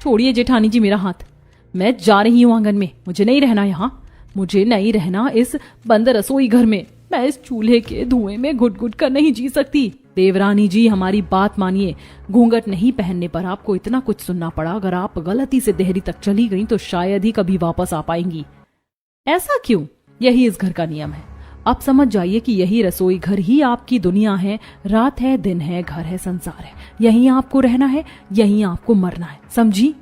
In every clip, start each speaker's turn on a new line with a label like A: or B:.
A: छोड़िए जेठानी जी मेरा हाथ, मैं जा रही हूँ आंगन में। मुझे नहीं रहना यहाँ, मुझे नहीं रहना इस बंद रसोई घर में। मैं इस चूल्हे के धुएं में घुट घुट कर नहीं जी सकती। देवरानी जी हमारी बात मानिए, घूंघट नहीं पहनने पर आपको इतना कुछ सुनना पड़ा। अगर आप गलती से देहरी तक चली गई तो शायद ही कभी वापस आ पाएंगी। ऐसा क्यों? यही इस घर का नियम है। आप समझ जाइए कि यही रसोई घर ही आपकी दुनिया है। रात है, दिन है, घर है, संसार है। यहीं आपको रहना है, यहीं आपको मरना है, समझी?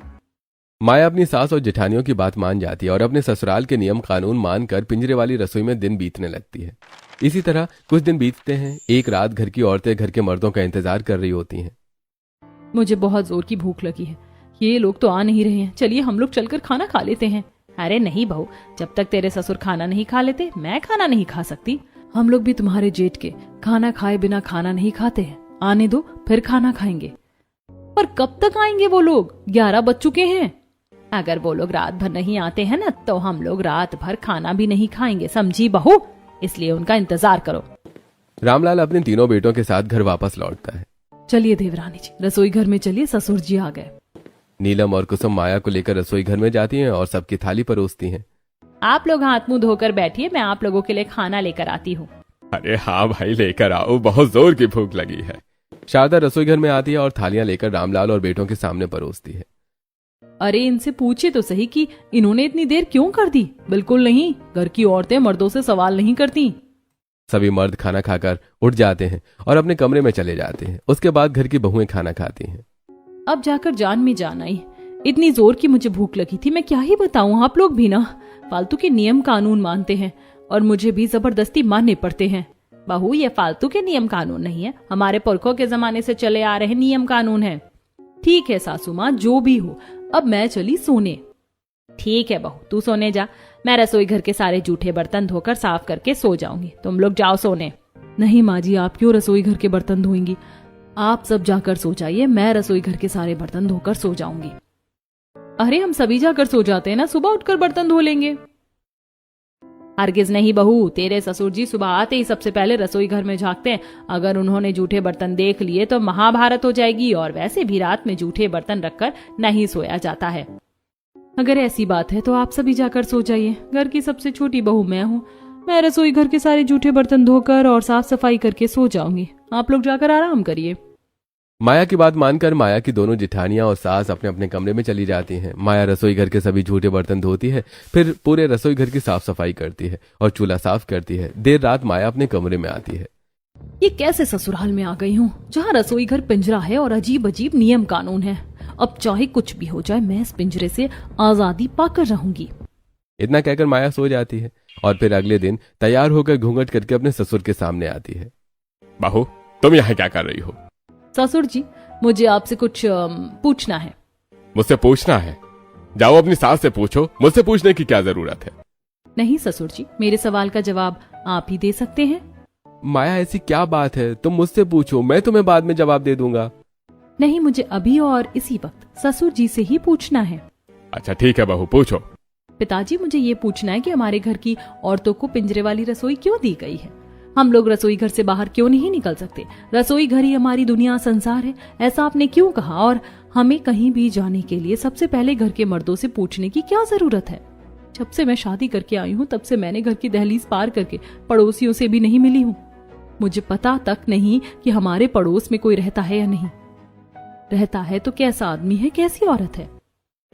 B: माया अपनी सास और जेठानियों की बात मान जाती है और अपने ससुराल के नियम कानून मानकर पिंजरे वाली रसोई में दिन बीतने लगती है। इसी तरह कुछ दिन बीतते हैं। एक रात घर की औरतें घर के मर्दों का इंतजार कर रही होती हैं।
A: मुझे बहुत जोर की भूख लगी है, ये लोग तो आ नहीं रहे हैं। चलिए हम लोग चलकर खाना खा लेते हैं। अरे नहीं बहू, जब तक तेरे ससुर खाना नहीं खा लेते मैं खाना नहीं खा सकती। हम लोग भी तुम्हारे जेठ के खाना खाए बिना खाना नहीं खाते हैं। आने दो, फिर खाना खाएंगे। पर कब तक आएंगे वो लोग? 11 बज चुके हैं। अगर वो लोग रात भर नहीं आते हैं ना, तो हम लोग रात भर खाना भी नहीं खाएंगे, समझी बहू? इसलिए उनका इंतजार करो।
B: रामलाल अपने तीनों बेटों के साथ घर वापस लौटता है।
A: चलिए देवरानी जी, रसोई घर में चलिए, ससुर जी आ गए।
B: नीलम और कुसुम माया को लेकर रसोई घर में जाती हैं और सबकी थाली परोसती हैं।
A: आप लोग हाथ मुंह धोकर बैठिए, मैं आप लोगों के लिए खाना लेकर आती हूँ।
B: अरे हाँ भाई, लेकर आओ, बहुत जोर की भूख लगी है। शारदा रसोई घर में आती है और थालियां लेकर रामलाल और बेटों के सामने परोसती है।
A: अरे इनसे पूछे तो सही कि इन्होंने इतनी देर क्यों कर दी? बिल्कुल नहीं, घर की औरतें मर्दों से सवाल नहीं करती।
B: सभी मर्द खाना खाकर उठ जाते हैं और अपने कमरे में चले जाते हैं। उसके बाद घर की बहुएं खाना खाती हैं।
A: अब जाकर जान में जान आई। इतनी जोर की मुझे भूख लगी थी, मैं क्या ही बताऊं। आप लोग भी ना फालतू के नियम कानून मानते हैं और मुझे भी जबरदस्ती मानने पड़ते हैं। बहू, ये फालतू के नियम कानून नहीं है, हमारे पुरखों के जमाने से चले आ रहे नियम कानून है। ठीक है सासू माँ, जो भी हो, अब मैं चली सोने। ठीक है बहू, तू सोने जा। मैं रसोई घर के सारे जूठे बर्तन धोकर साफ करके सो जाऊंगी। तुम लोग जाओ सोने। नहीं माँ जी, आप क्यों रसोई घर के बर्तन धोएंगी? आप सब जाकर सो जाइए, मैं रसोई घर के सारे बर्तन धोकर सो जाऊंगी। अरे हम सभी जाकर सो जाते हैं ना, सुबह उठकर बर्तन धो लेंगे। हरगिज नहीं बहू, तेरे ससुर जी सुबह आते ही सबसे पहले रसोई घर में झांकते हैं। अगर उन्होंने जूठे बर्तन देख लिए तो महाभारत हो जाएगी। और वैसे भी रात में जूठे बर्तन रखकर नहीं सोया जाता है। अगर ऐसी बात है तो आप सभी जाकर सो जाइए। घर की सबसे छोटी बहू मैं हूँ। मैं रसोई घर के सारे जूठे बर्तन धोकर और साफ सफाई करके सो जाऊंगी। आप लोग जाकर आराम करिए।
B: माया की बात मानकर माया की दोनों जेठानियां और सास अपने अपने कमरे में चली जाती हैं। माया रसोई घर के सभी जूठे बर्तन धोती है, फिर पूरे रसोई घर की साफ सफाई करती है और चूल्हा साफ करती है। देर रात माया अपने कमरे में आती है।
A: ये कैसे ससुराल में आ गई हूँ, जहाँ रसोई घर पिंजरा है और अजीब अजीब नियम कानून है। अब चाहे कुछ भी हो जाए, मैं इस पिंजरे से आजादी पाकर रहूंगी।
B: इतना कहकर माया सो जाती है और फिर अगले दिन तैयार होकर घूंघट करके अपने ससुर के सामने आती है। बहू, तुम यहाँ क्या कर रही हो?
A: ससुर जी, मुझे आपसे कुछ पूछना है।
B: मुझसे पूछना है? जाओ अपनी सास से पूछो, मुझसे पूछने की क्या जरूरत है?
A: नहीं ससुर जी, मेरे सवाल का जवाब आप ही दे सकते हैं।
B: माया, ऐसी क्या बात है? तुम मुझसे पूछो, मैं तुम्हें बाद में जवाब दे दूंगा।
A: नहीं, मुझे अभी और इसी वक्त ससुर जी से ही पूछना है।
B: अच्छा ठीक है बहू, पूछो।
A: पिताजी, मुझे ये पूछना है कि हमारे घर की औरतों को पिंजरे वाली रसोई क्यों दी गई है? हम लोग रसोई घर से बाहर क्यों नहीं निकल सकते? रसोई घर ही हमारी दुनिया संसार है, ऐसा आपने क्यों कहा? और हमें कहीं भी जाने के लिए सबसे पहले घर के मर्दों से पूछने की क्या जरूरत है? जब से मैं शादी करके आई हूँ, तब से मैंने घर की दहलीज पार करके पड़ोसियों से भी नहीं मिली हूँ। मुझे पता तक नहीं कि हमारे पड़ोस में कोई रहता है या नहीं। रहता है तो कैसा आदमी है, कैसी औरत है?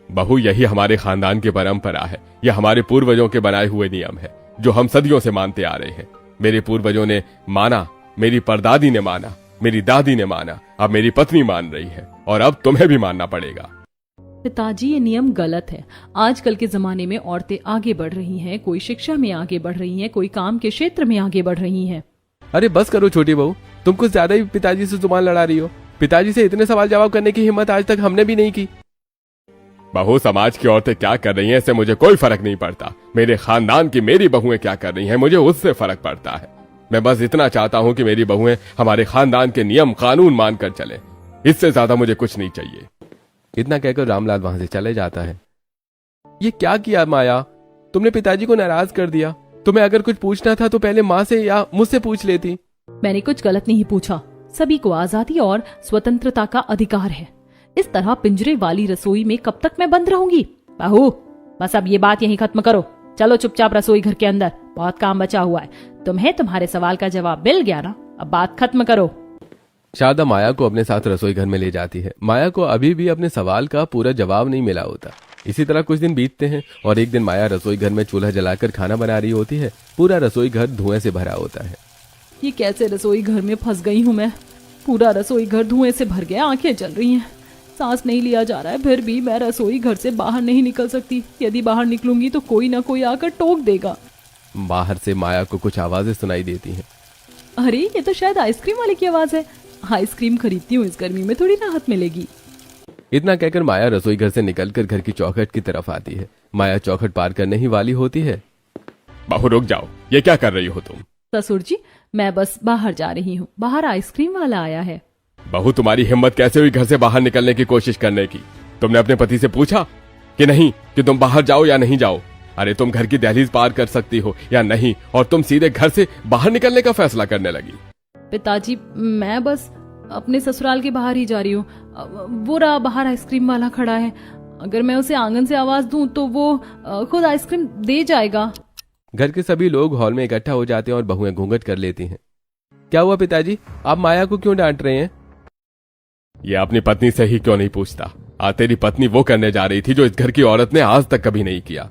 B: बहू, यही हमारे खानदान की परंपरा है। यह हमारे पूर्वजों के बनाए हुए नियम है, जो हम सदियों से मानते आ रहे हैं। मेरे पूर्वजों ने माना, मेरी परदादी ने माना, मेरी दादी ने माना, अब मेरी पत्नी मान रही है और अब तुम्हें भी मानना पड़ेगा।
A: पिताजी, ये नियम गलत है। आजकल के जमाने में औरतें आगे बढ़ रही हैं, कोई शिक्षा में आगे बढ़ रही हैं, कोई काम के क्षेत्र में आगे बढ़ रही हैं।
B: अरे बस करो छोटी बहू, तुम कुछ ज्यादा ही पिताजी से जुबान लड़ा रही हो। पिताजी से इतने सवाल जवाब करने की हिम्मत आज तक हमने भी नहीं की। बहू, समाज की औरतें क्या कर रही हैं इससे मुझे कोई फर्क नहीं पड़ता। मेरे खानदान की मेरी बहुएं क्या कर रही हैं, मुझे उससे फर्क पड़ता है। मैं बस इतना चाहता हूं कि मेरी बहुएं हमारे खानदान के नियम कानून मानकर चले। इससे ज्यादा मुझे कुछ नहीं चाहिए। इतना कहकर रामलाल वहां से चले जाता है। ये क्या किया माया, तुमने पिताजी को नाराज कर दिया। तुम्हें अगर कुछ पूछना था तो पहले माँ से या मुझसे पूछ लेती।
A: मैंने कुछ गलत नहीं पूछा। सभी को आजादी और स्वतंत्रता का अधिकार है। इस तरह पिंजरे वाली रसोई में कब तक मैं बंद रहूंगी? बहू, बस अब ये बात यहीं खत्म करो। चलो चुपचाप रसोई घर के अंदर, बहुत काम बचा हुआ है। तुम्हें तुम्हारे सवाल का जवाब मिल गया ना, अब बात खत्म करो।
B: शारदा माया को अपने साथ रसोई घर में ले जाती है। माया को अभी भी अपने सवाल का पूरा जवाब नहीं मिला होता। इसी तरह कुछ दिन बीतते हैं और एक दिन माया रसोई घर में चूल्हा जलाकर खाना बना रही होती है। पूरा रसोई घर धुएं से भरा होता है।
A: ये कैसे रसोई घर में फंस गई हूँ मैं? पूरा रसोई घर धुएं से भर गया, आंखें जल रही हैं, सांस नहीं लिया जा रहा है, फिर भी मैं रसोई घर से बाहर नहीं निकल सकती। यदि बाहर निकलूंगी तो कोई ना कोई आकर टोक देगा।
B: बाहर से माया को कुछ आवाजें सुनाई देती हैं।
A: अरे ये तो शायद आइसक्रीम वाले की आवाज है। आइसक्रीम खरीदती हूँ, इस गर्मी में थोड़ी राहत मिलेगी।
B: इतना कहकर माया रसोई घर से निकलकर घर की चौखट की तरफ आती है। माया चौखट पार करने ही वाली होती है। बहू रुक जाओ, ये क्या कर रही हो तुम?
A: ससुर जी, मैं बस बाहर जा रही हूँ, बाहर आइसक्रीम वाला आया है।
B: बहू, तुम्हारी हिम्मत कैसे हुई घर से बाहर निकलने की कोशिश करने की? तुमने अपने पति से पूछा कि नहीं कि तुम बाहर जाओ या नहीं जाओ? अरे तुम घर की दहलीज पार कर सकती हो या नहीं, और तुम सीधे घर से बाहर निकलने का फैसला करने लगी।
A: पिताजी, मैं बस अपने ससुराल के बाहर ही जा रही हूँ। वो रहा बाहर आइसक्रीम वाला खड़ा है। अगर मैं उसे आंगन से आवाज दूं तो वो खुद आइसक्रीम दे जाएगा।
B: घर के सभी लोग हॉल में इकट्ठा हो जाते हैं और बहुएं घूंघट कर लेती हैं। क्या हुआ पिताजी, आप माया को क्यों डांट रहे हैं? ये अपनी पत्नी से ही क्यों नहीं पूछता? आज तेरी पत्नी वो करने जा रही थी जो इस घर की औरत ने आज तक कभी नहीं किया।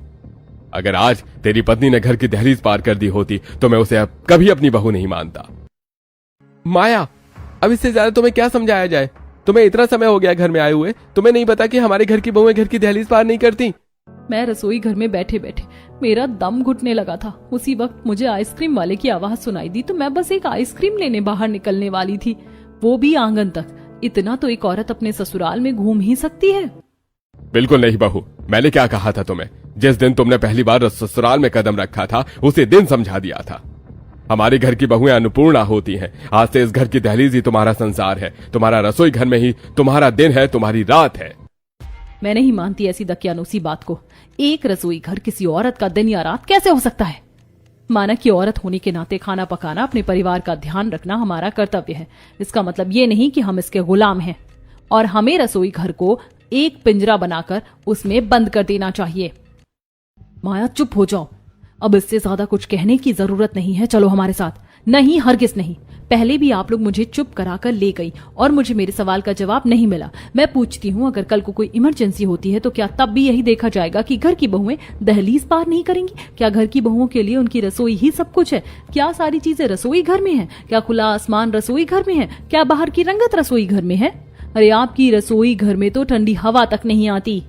B: अगर आज तेरी पत्नी ने घर की दहलीज पार कर दी होती तो मैं उसे अब कभी अपनी बहू नहीं मानता। माया, अब इससे ज्यादा तुम्हें क्या समझाया जाए? तुम्हें इतना समय हो गया घर में आए हुए, तुम्हें नहीं पता कि हमारे घर की बहुएं घर की दहलीज पार नहीं करती?
A: मैं रसोई घर में बैठे बैठे मेरा दम घुटने लगा था। उसी वक्त मुझे आइसक्रीम वाले की आवाज सुनाई दी तो मैं बस एक आइसक्रीम लेने बाहर निकलने वाली थी, वो भी आंगन तक। इतना तो एक औरत अपने ससुराल में घूम ही सकती है।
B: बिल्कुल नहीं बहू, मैंने क्या कहा था तुम्हें? जिस दिन तुमने पहली बार ससुराल में कदम रखा था उसी दिन समझा दिया था। हमारे घर की बहुएं अन्नपूर्णा होती हैं। आज से इस घर की दहलीज ही तुम्हारा संसार है, तुम्हारा रसोई घर में ही तुम्हारा दिन है, तुम्हारी रात है।
A: मैं नहीं मानती ऐसी दकियानूसी बात को। एक रसोई घर किसी औरत का दिन या रात कैसे हो सकता है? माना कि औरत होने के नाते खाना पकाना, अपने परिवार का ध्यान रखना हमारा कर्तव्य है। इसका मतलब ये नहीं कि हम इसके गुलाम हैं और हमें रसोई घर को एक पिंजरा बनाकर उसमें बंद कर देना चाहिए। माया, चुप हो जाओ, अब इससे ज्यादा कुछ कहने की जरूरत नहीं है। चलो हमारे साथ। नहीं, हरगिज नहीं। पहले भी आप लोग मुझे चुप कराकर ले गई और मुझे मेरे सवाल का जवाब नहीं मिला। मैं पूछती हूँ, अगर कल को कोई इमरजेंसी होती है तो क्या तब भी यही देखा जाएगा कि घर की बहुएं दहलीज पार नहीं करेंगी? क्या घर की बहुओं के लिए उनकी रसोई ही सब कुछ है? क्या सारी चीजें रसोई घर में है? क्या खुला आसमान रसोई घर में है? क्या बाहर की रंगत रसोई घर में है? अरे आपकी रसोई घर में तो ठंडी हवा तक नहीं आती।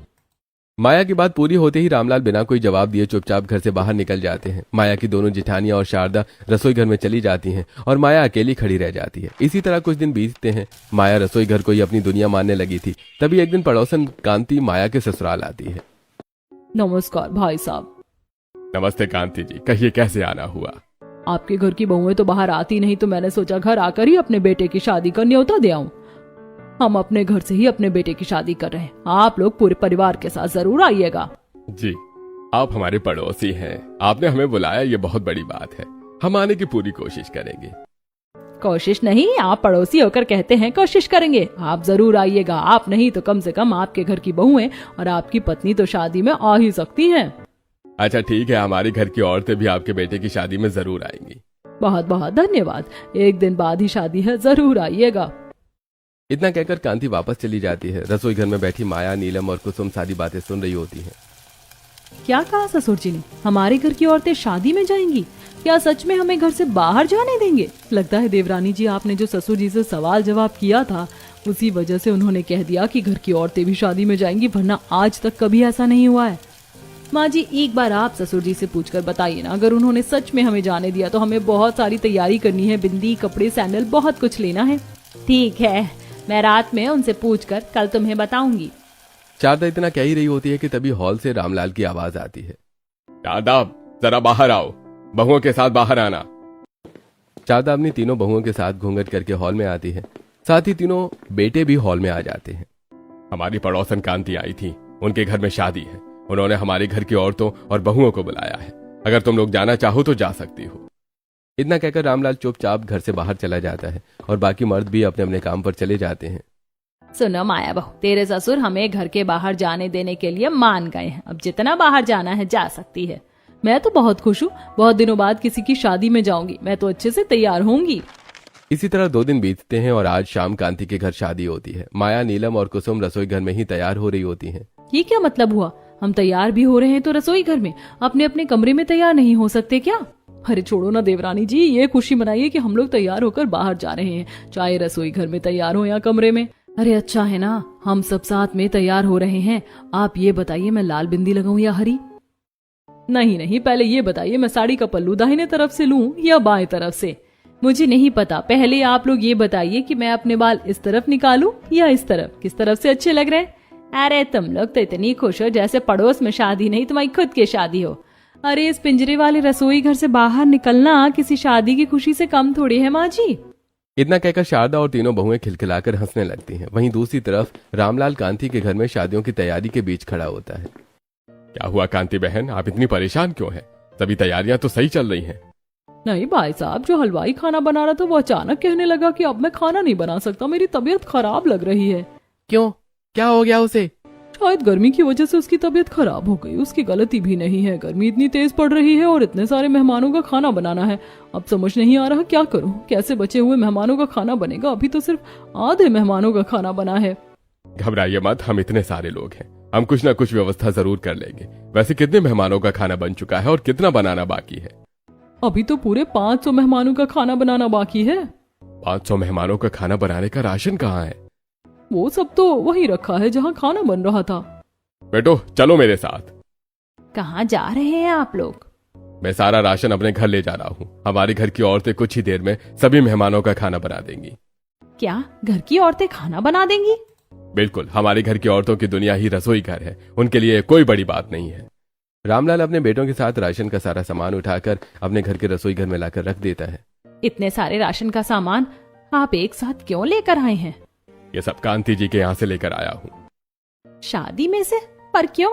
B: माया की बात पूरी होते ही रामलाल बिना कोई जवाब दिए चुपचाप घर से बाहर निकल जाते हैं। माया की दोनों जिठानियां और शारदा रसोई घर में चली जाती हैं और माया अकेली खड़ी रह जाती है। इसी तरह कुछ दिन बीतते हैं। माया रसोई घर को ही अपनी दुनिया मानने लगी थी। तभी एक दिन पड़ोसन कांति माया के ससुराल आती है।
A: नमस्कार भाई साहब।
B: नमस्ते कांति जी, कहिए कैसे आना हुआ?
A: आपके घर की बहुएं तो बाहर आती नहीं, तो मैंने सोचा घर आकर ही अपने बेटे की शादी का न्योता दे आऊं। हम अपने घर से ही अपने बेटे की शादी कर रहे हैं। आप लोग पूरे परिवार के साथ जरूर आइएगा।
B: जी, आप हमारे पड़ोसी हैं, आपने हमें बुलाया, ये बहुत बड़ी बात है। हम आने की पूरी कोशिश करेंगे।
A: कोशिश नहीं, आप पड़ोसी होकर कहते हैं कोशिश करेंगे। आप जरूर आइएगा। आप नहीं तो कम से कम आपके घर की बहुएं और आपकी पत्नी तो शादी में आ ही सकती हैं।
B: अच्छा ठीक है, हमारे घर की औरतें भी आपके बेटे की शादी में जरूर आएंगी।
A: बहुत बहुत धन्यवाद। एक दिन बाद ही शादी है, जरूर आइएगा।
B: इतना कहकर कांति वापस चली जाती है। रसोई घर में बैठी माया, नीलम और कुसुम सारी बातें सुन रही होती हैं।
A: क्या कहा ससुर जी ने? हमारे घर की औरतें शादी में जाएंगी? क्या सच में हमें घर से बाहर जाने देंगे? लगता है देवरानी जी, आपने जो ससुर जी से सवाल जवाब किया था उसी वजह से उन्होंने कह दिया कि घर की औरतें भी शादी में जाएंगी, वरना आज तक कभी ऐसा नहीं हुआ है। माँ जी, एक बार आप ससुर जी से पूछकर बताइए ना, अगर उन्होंने सच में हमें जाने दिया तो हमें बहुत सारी तैयारी करनी है, बिंदी, कपड़े, सैंडल, बहुत कुछ लेना है। ठीक है, मैं रात में उनसे पूछकर कल तुम्हें बताऊंगी।
B: शारदा इतना कह ही रही होती है कि तभी हॉल से रामलाल की आवाज आती है। शारदा, जरा बाहर आओ, बहुओं के साथ बाहर आना। शारदा अपनी तीनों बहुओं के साथ घूंघट करके हॉल में आती है। साथ ही तीनों बेटे भी हॉल में आ जाते हैं। हमारी पड़ोसन कांति आई थी, उनके घर में शादी है। उन्होंने हमारे घर की औरतों और बहुओं को बुलाया है। अगर तुम लोग जाना चाहो तो जा सकती हो। इतना कहकर रामलाल चुपचाप घर से बाहर चला जाता है और बाकी मर्द भी अपने अपने काम पर चले जाते हैं।
A: सुनो माया बहू, तेरे ससुर हमें घर के बाहर जाने देने के लिए मान गए हैं। अब जितना बाहर जाना है जा सकती है। मैं तो बहुत खुश हूँ, बहुत दिनों बाद किसी की शादी में जाऊंगी। मैं तो अच्छे से तैयार होंगी।
B: इसी तरह 2 दिन बीतते हैं और आज शाम कांति के घर शादी होती है। माया, नीलम और कुसुम रसोई घर में ही तैयार हो रही होती हैं।
A: ये क्या मतलब हुआ? हम तैयार भी हो रहे हैं तो रसोई घर में, अपने अपने कमरे में तैयार नहीं हो सकते क्या? अरे छोड़ो ना देवरानी जी, ये खुशी मनाइए कि हम लोग तैयार होकर बाहर जा रहे हैं, चाहे रसोई घर में तैयार हो या कमरे में। अरे अच्छा है ना, हम सब साथ में तैयार हो रहे हैं। आप ये बताइए, मैं लाल बिंदी लगाऊं या हरी? नहीं नहीं, पहले ये बताइए, मैं साड़ी का पल्लू दाहिने तरफ से लूं या बाएं तरफ से? मुझे नहीं पता, पहले आप लोग ये बताइए कि मैं अपने बाल इस तरफ निकालूं या इस तरफ? किस तरफ से अच्छे लग रहे हैं? अरे तुम लोग तो इतनी खुश हो जैसे पड़ोस में शादी नहीं, तुम्हारी खुद की शादी हो। अरे इस पिंजरे वाले रसोई घर से बाहर निकलना किसी शादी की खुशी से कम थोड़ी है माँ जी।
B: इतना कहकर शारदा और तीनों बहुएं खिलखिलाकर हंसने लगती हैं। वहीं दूसरी तरफ रामलाल कांति के घर में शादियों की तैयारी के बीच खड़ा होता है। क्या हुआ कांति बहन, आप इतनी परेशान क्यों हैं? सभी तैयारियां तो सही चल रही हैं।
A: नहीं भाई साहब, जो हलवाई खाना बना रहा था वो अचानक कहने लगा कि अब मैं खाना नहीं बना सकता, मेरी तबीयत खराब लग रही है।
B: क्यों, क्या हो गया उसे?
A: शायद गर्मी की वजह से उसकी तबीयत खराब हो गई। उसकी गलती भी नहीं है, गर्मी इतनी तेज पड़ रही है और इतने सारे मेहमानों का खाना बनाना है। अब समझ नहीं आ रहा क्या करूं, कैसे बचे हुए मेहमानों का खाना बनेगा? अभी तो सिर्फ आधे मेहमानों का खाना बना है।
B: घबराइए मत, हम इतने सारे लोग हैं, हम कुछ ना कुछ व्यवस्था जरूर कर लेंगे। वैसे कितने मेहमानों का खाना बन चुका है और कितना बनाना बाकी है?
A: अभी तो पूरे 500 मेहमानों का खाना बनाना बाकी है।
B: 500 मेहमानों का खाना बनाने का राशन कहाँ है?
A: वो सब तो वही रखा है जहाँ खाना बन रहा था।
B: बेटो चलो मेरे साथ।
A: कहाँ जा रहे हैं आप लोग?
B: मैं सारा राशन अपने घर ले जा रहा हूँ। हमारे घर की औरतें कुछ ही देर में सभी मेहमानों का खाना बना देंगी।
A: क्या घर की औरतें खाना बना देंगी?
B: बिल्कुल, हमारी घर की औरतों की दुनिया ही रसोई घर है, उनके लिए कोई बड़ी बात नहीं है। रामलाल अपने बेटों के साथ राशन का सारा सामान उठाकर अपने घर के रसोई घर में लाकर रख देता है।
A: इतने सारे राशन का सामान आप एक साथ क्यों लेकर आए हैं?
B: ये सब कांति जी के यहाँ से लेकर आया हूँ।
A: शादी में से? पर क्यों?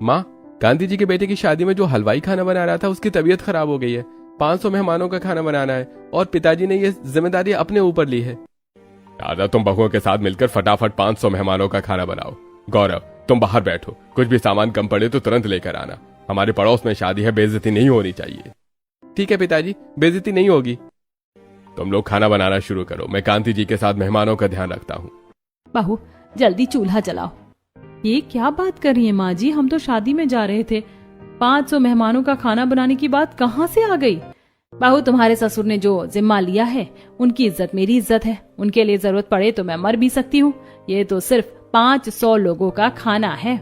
B: माँ, कांति जी के बेटे की शादी में जो हलवाई खाना बना रहा था उसकी तबीयत खराब हो गई है। 500 मेहमानों का खाना बनाना है और पिताजी ने ये जिम्मेदारी अपने ऊपर ली है। दादा, तुम बहुओं के साथ मिलकर फटाफट 500 मेहमानों का खाना बनाओ। गौरव, तुम बाहर बैठो, कुछ भी सामान कम पड़े तो तुरंत लेकर आना। हमारे पड़ोस में शादी है, बेइज्जती नहीं होनी चाहिए। ठीक है पिताजी, बेइज्जती नहीं होगी। तुम लोग खाना बनाना शुरू करो, मैं कांति जी के साथ मेहमानों का ध्यान रखता हूँ।
A: बहू जल्दी चूल्हा जलाओ। ये क्या बात कर रही है माँ जी, हम तो शादी में जा रहे थे। 500 मेहमानों का खाना बनाने की बात कहाँ से आ गई? बहू, तुम्हारे ससुर ने जो जिम्मा लिया है उनकी इज्जत मेरी इज्जत है। उनके लिए जरूरत पड़े तो मैं मर भी सकती हूँ। ये तो सिर्फ 500 लोगों का खाना है।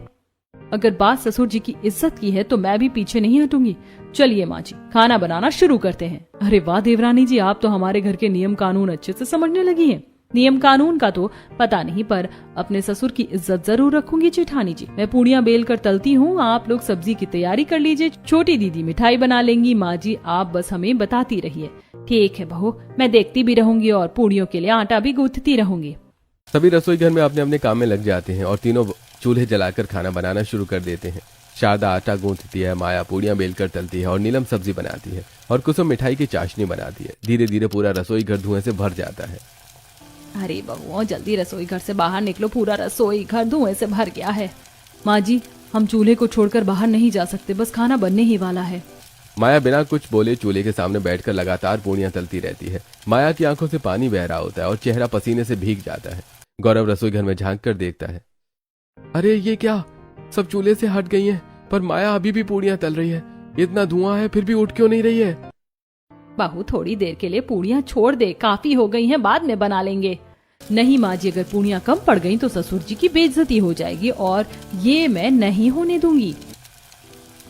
A: अगर बात ससुर जी की इज्जत की है तो मैं भी पीछे नहीं हटूंगी। चलिए माँ जी, खाना बनाना शुरू करते हैं। अरे वाह देवरानी जी, आप तो हमारे घर के नियम कानून अच्छे से समझने लगी हैं। नियम कानून का तो पता नहीं, पर अपने ससुर की इज्जत जरूर रखूंगी जेठानी जी। मैं पूड़ियाँ बेल कर तलती हूँ, आप लोग सब्जी की तैयारी कर लीजिए। छोटी दीदी मिठाई बना लेंगी। माँ जी आप बस हमें बताती रहिए। ठीक है बहू, मैं देखती भी रहूंगी और पूड़ियों के लिए आटा भी गूंथती रहूंगी।
B: सभी रसोई घर में अपने अपने काम में लग जाते हैं और तीनों चूल्हे जलाकर खाना बनाना शुरू कर देते हैं। शारदा आटा गूंथती है, माया पूड़ियाँ बेलकर तलती है और नीलम सब्जी बनाती है और कुसुम मिठाई की चाशनी बनाती है। धीरे धीरे पूरा रसोई घर धुएं से भर जाता है।
A: अरे बहुओं, जल्दी रसोई घर से बाहर निकलो, पूरा रसोई घर धुएं से भर गया है। माँ जी, हम चूल्हे को छोड़कर बाहर नहीं जा सकते, बस खाना बनने ही वाला है।
B: माया बिना कुछ बोले चूल्हे के सामने बैठकर लगातार पूड़ियाँ तलती रहती है। माया की आंखों से पानी बह रहा होता है और चेहरा पसीने से भीग जाता है। गौरव रसोई घर में झांक कर देखता है। अरे ये क्या, सब चूल्हे से हट गई हैं, पर माया अभी भी पूड़ियाँ तल रही है। इतना धुआं है फिर भी उठ क्यों नहीं रही है?
A: बहू थोड़ी देर के लिए पूड़ियाँ छोड़ दे, काफी हो गई हैं, बाद में बना लेंगे। नहीं माँ जी, अगर पूड़ियाँ कम पड़ गई तो ससुर जी की बेइज्जती हो जाएगी और ये मैं नहीं होने दूंगी।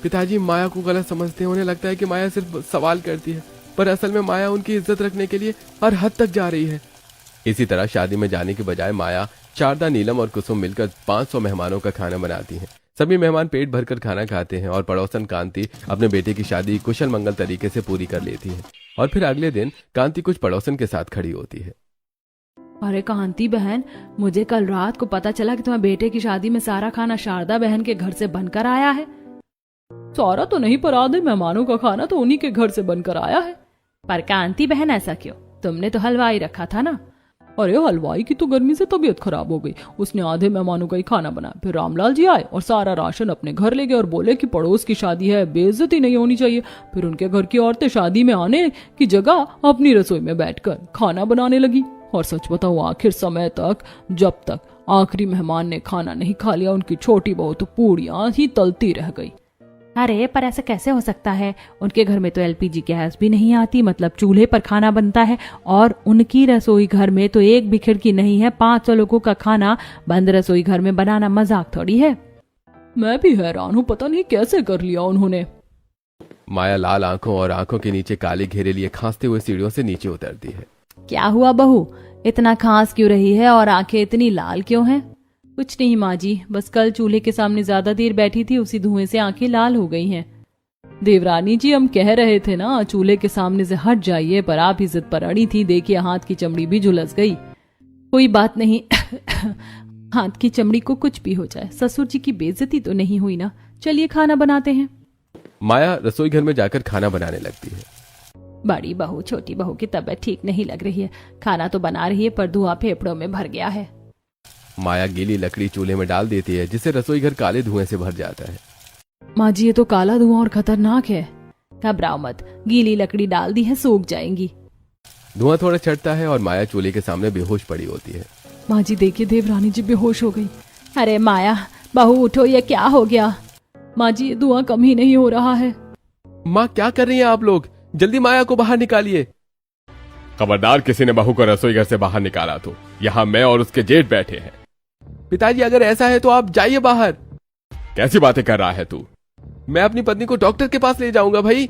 B: पिताजी माया को गलत समझते हैं, उन्हें लगता है कि माया सिर्फ सवाल करती है, पर असल में माया उनकी इज्जत रखने के लिए हर हद तक जा रही है। इसी तरह शादी में जाने के बजाय माया, शारदा, नीलम और कुसुम मिलकर 500 मेहमानों का खाना बनाती हैं। सभी मेहमान पेट भरकर खाना खाते हैं और पड़ोसन कांति अपने बेटे की शादी कुशल मंगल तरीके से पूरी कर लेती है। और फिर अगले दिन कांति कुछ पड़ोसन के साथ खड़ी होती है।
A: अरे कांति बहन, मुझे कल रात को पता चला कि तुम्हारे बेटे की शादी में सारा खाना शारदा बहन के घर से बनकर आया है। सारा तो नहीं, पर आधे मेहमानों का खाना तो उन्हीं के घर से बनकर आया है। पर कांति बहन ऐसा क्यों? तुमने तो हलवाई रखा था ना। अरे हलवाई की तो गर्मी से तबीयत खराब हो गई, उसने आधे मेहमानों का ही खाना बनाया। फिर रामलाल जी आए और सारा राशन अपने घर ले गए और बोले कि पड़ोस की शादी है, बेइज्जती नहीं होनी चाहिए। फिर उनके घर की औरतें शादी में आने की जगह अपनी रसोई में बैठकर खाना बनाने लगी। और सच बताऊं, आखिर समय तक, जब तक आखिरी मेहमान ने खाना नहीं खा लिया, उनकी छोटी बहू तो पूड़ियां ही तलती रह गई। अरे पर ऐसा कैसे हो सकता है? उनके घर में तो एलपीजी गैस भी नहीं आती, मतलब चूल्हे पर खाना बनता है। और उनकी रसोई घर में तो एक भी खिड़की नहीं है। 500 लोगों का खाना बंद रसोई घर में बनाना मजाक थोड़ी है। मैं भी हैरान हूँ, पता नहीं कैसे कर लिया उन्होंने।
B: माया लाल आंखों और आंखों के नीचे काले घेरे लिए खांसते हुए सीढ़ियों से नीचे उतरती है।
A: क्या हुआ बहू, इतना खांस क्यों रही है और आंखें इतनी लाल क्यों हैं? कुछ नहीं माँ जी, बस कल चूल्हे के सामने ज्यादा देर बैठी थी, उसी धुएं से आंखें लाल हो गई हैं। देवरानी जी, हम कह रहे थे ना चूल्हे के सामने से हट जाइए, पर आप ही जिद पर अड़ी थी। देखिए हाथ की चमड़ी भी झुलस गई। कोई बात नहीं हाथ की चमड़ी को कुछ भी हो जाए, ससुर जी की बेइज्जती तो नहीं हुई ना। चलिए खाना बनाते हैं।
B: माया रसोई घर में जाकर खाना बनाने लगती है।
A: बड़ी बहू छोटी बहू की तबीयत ठीक नहीं लग रही है। खाना तो बना रही है पर धुआं फेफड़ों में भर गया है।
B: माया गीली लकड़ी चूल्हे में डाल देती है, जिससे रसोई घर काले धुएं से भर जाता है।
A: माँ जी, ये तो काला धुआं और खतरनाक है। घबराओ मत, गीली लकड़ी डाल दी है, सूख जाएंगी।
B: धुआं थोड़ा चढ़ता है और माया चूल्हे के सामने बेहोश पड़ी होती है।
A: माँ जी देखिए, देवरानी जी बेहोश हो गई। अरे माया बहू उठो, ये क्या हो गया? माँ जी, धुआं कम ही नहीं हो रहा है।
B: माँ क्या कर रही हैं आप लोग? जल्दी माया को बाहर निकालिए। खबरदार, किसी ने बहू को रसोई घर से बाहर निकाला तो यहाँ मैं और उसके जेठ बैठे हैं। पिताजी, अगर ऐसा है तो आप जाइए बाहर। कैसी बातें कर रहा है तू? मैं अपनी पत्नी को डॉक्टर के पास ले जाऊंगा भाई।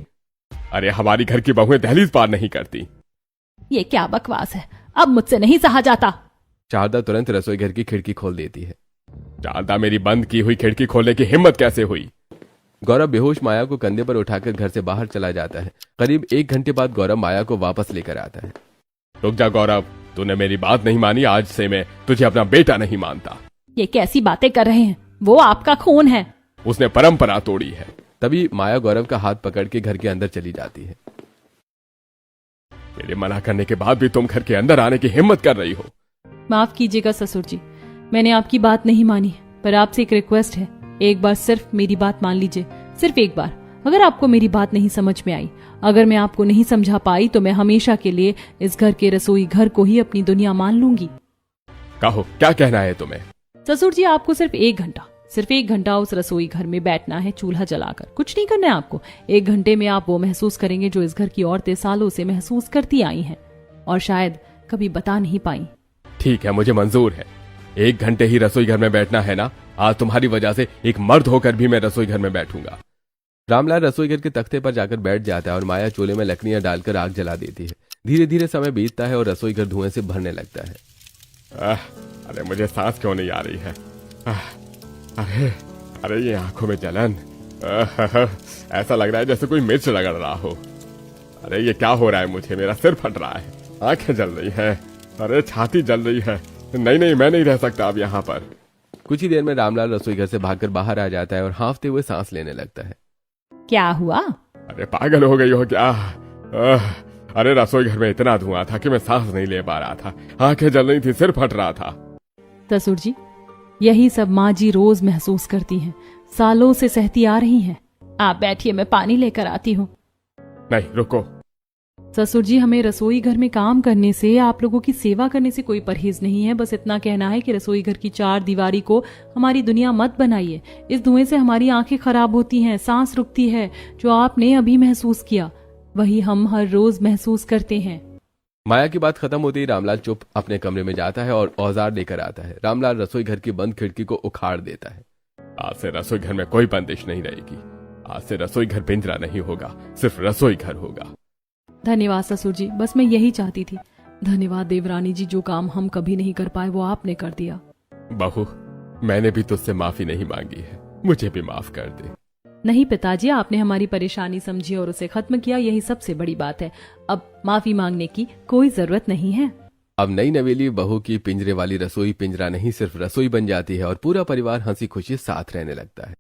B: अरे हमारी घर की बहुएं दहलीज पार नहीं करती।
A: ये क्या बकवास है, अब मुझसे नहीं सहा जाता।
B: शारदा तुरंत रसोई घर की खिड़की खोल देती है। शारदा, मेरी बंद की हुई खिड़की खोलने की हिम्मत कैसे हुई? गौरव बेहोश माया को कंधे पर उठाकर घर से बाहर चला जाता है। करीब 1 घंटे बाद गौरव माया को वापस लेकर आता है। रुक जा गौरव, तूने मेरी बात नहीं मानी, आज से मैं तुझे अपना बेटा नहीं मानता।
A: ये कैसी बातें कर रहे हैं? वो आपका खून है।
B: उसने परंपरा तोड़ी है। तभी माया गौरव का हाथ पकड़ के घर के अंदर चली जाती है। मेरे मना करने के बाद भी तुम घर के अंदर आने की हिम्मत कर रही हो।
A: माफ कीजिएगा ससुर जी, मैंने आपकी बात नहीं मानी, पर आपसे एक रिक्वेस्ट है। एक बार सिर्फ मेरी बात मान लीजिए, सिर्फ एक बार। अगर आपको मेरी बात नहीं समझ में आई, अगर मैं आपको नहीं समझा पाई, तो मैं हमेशा के लिए इस घर के रसोई घर को ही अपनी दुनिया मान लूंगी।
B: कहो, क्या कहना है तुम्हें?
A: ससुर जी, आपको सिर्फ एक घंटा उस रसोई घर में बैठना है, चूल्हा जलाकर। कुछ नहीं करना है आपको। 1 घंटे में आप वो महसूस करेंगे जो इस घर की औरतें सालों से महसूस करती आई हैं और शायद कभी बता नहीं पाई।
B: ठीक है, मुझे मंजूर है। 1 घंटे ही रसोई घर में बैठना है ना? आज तुम्हारी वजह से एक मर्द होकर भी मैं रसोई घर में बैठूंगा। रामलाल रसोई घर के तख्ते पर जाकर बैठ जाता है और माया चूल्हे में लकड़ियां डालकर आग जला देती है। धीरे धीरे समय बीतता है और रसोई घर धुएं से भरने लगता है। अरे मुझे सांस क्यों नहीं आ रही है? अरे ये आंखों में जलन। ऐसा लग रहा है जैसे कोई मिर्च रगड़ रहा हो। अरे ये क्या हो रहा है मुझे? मेरा सिर फट रहा है, आंखें जल रही है, अरे छाती जल रही है। नहीं, मैं नहीं रह सकता अब यहाँ पर। कुछ ही देर में रामलाल रसोई घर से भागकर बाहर आ जाता है और हांफते हुए सांस लेने लगता है।
A: क्या हुआ?
B: अरे पागल हो गई हो क्या? अरे रसोई घर में इतना धुआं था कि मैं सांस नहीं ले पा रहा था, आंखें जल रही थी, सिर फट रहा था।
A: ससुर जी, यही सब माँ जी रोज महसूस करती हैं, सालों से सहती आ रही हैं। आप बैठिए, मैं पानी लेकर आती हूँ।
B: नहीं, रुको।
A: ससुर जी, हमें रसोई घर में काम करने से, आप लोगों की सेवा करने से कोई परहेज नहीं है। बस इतना कहना है कि रसोई घर की 4 दीवारी को हमारी दुनिया मत बनाइए। इस धुएं से हमारी आंखें खराब होती हैं, सांस रुकती है। जो आपने अभी महसूस किया वही हम हर रोज महसूस करते हैं।
B: माया की बात खत्म होते ही रामलाल चुप अपने कमरे में जाता है और औजार लेकर आता है। रामलाल रसोई घर की बंद खिड़की को उखाड़ देता है। आज से रसोई घर में कोई बंदिश नहीं रहेगी। आज से रसोई घर पिंजरा नहीं होगा, सिर्फ रसोई घर होगा।
A: धन्यवाद ससुर जी, बस मैं यही चाहती थी। धन्यवाद देवरानी जी, जो काम हम कभी नहीं कर पाए वो आपने कर दिया।
B: बहू, मैंने भी तुझसे माफी नहीं मांगी है, मुझे भी माफ कर दे।
A: नहीं पिताजी, आपने हमारी परेशानी समझी और उसे खत्म किया, यही सबसे बड़ी बात है। अब माफी मांगने की कोई जरूरत नहीं है।
B: अब नई नवेली बहू की पिंजरे वाली रसोई पिंजरा नहीं, सिर्फ रसोई बन जाती है और पूरा परिवार हंसी खुशी साथ रहने लगता है।